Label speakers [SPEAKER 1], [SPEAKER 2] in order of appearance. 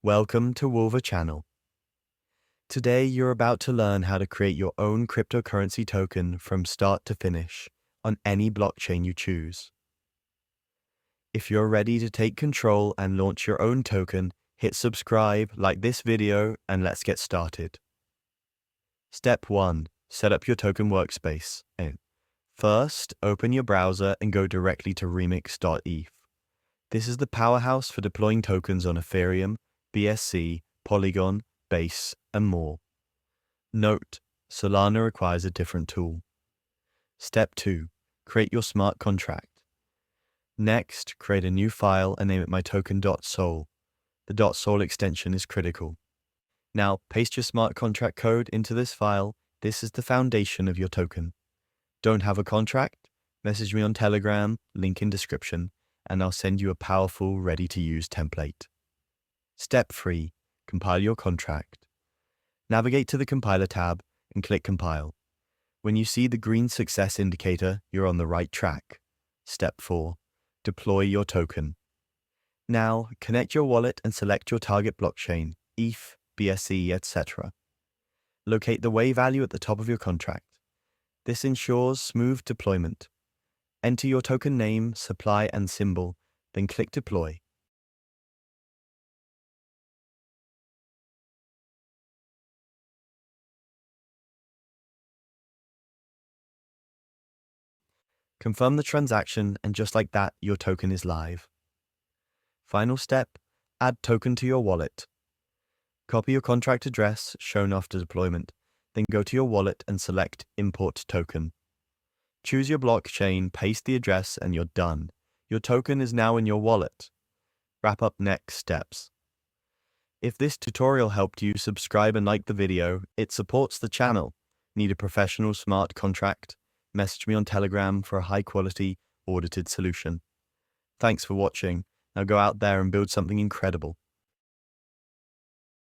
[SPEAKER 1] Welcome to Wolver Channel. Today you're about to learn how to create your own cryptocurrency token from start to finish on any blockchain you choose. If you're ready to take control and launch your own token, hit subscribe, like this video, and let's get started. Step 1. Set up your token workspace. First, open your browser and go directly to remix.eth. This is the powerhouse for deploying tokens on Ethereum, BSC, Polygon, Base, and more. Note: Solana requires a different tool. Step 2. Create your smart contract. Next, create a new file and name it mytoken.sol. The .sol extension is critical. Now, paste your smart contract code into this file. This is the foundation of your token. Don't have a contract? Message me on Telegram, link in description, and I'll send you a powerful, ready-to-use template. Step 3. Compile your contract. Navigate to the Compiler tab and click Compile. When you see the green success indicator, you're on the right track. Step 4. Deploy your token. Now, connect your wallet and select your target blockchain, ETH, BSC, etc. Locate the Wave value at the top of your contract. This ensures smooth deployment. Enter your token name, supply, and symbol, then click Deploy. Confirm the transaction, and just like that, your token is live. Final step, add token to your wallet. Copy your contract address shown after deployment, then go to your wallet and select Import Token. Choose your blockchain, paste the address, and you're done. Your token is now in your wallet. Wrap up next steps. If this tutorial helped you, subscribe and like the video. It supports the channel. Need a professional smart contract? Message me on Telegram for a high-quality, audited solution. Thanks for watching. Now go out there and build something incredible.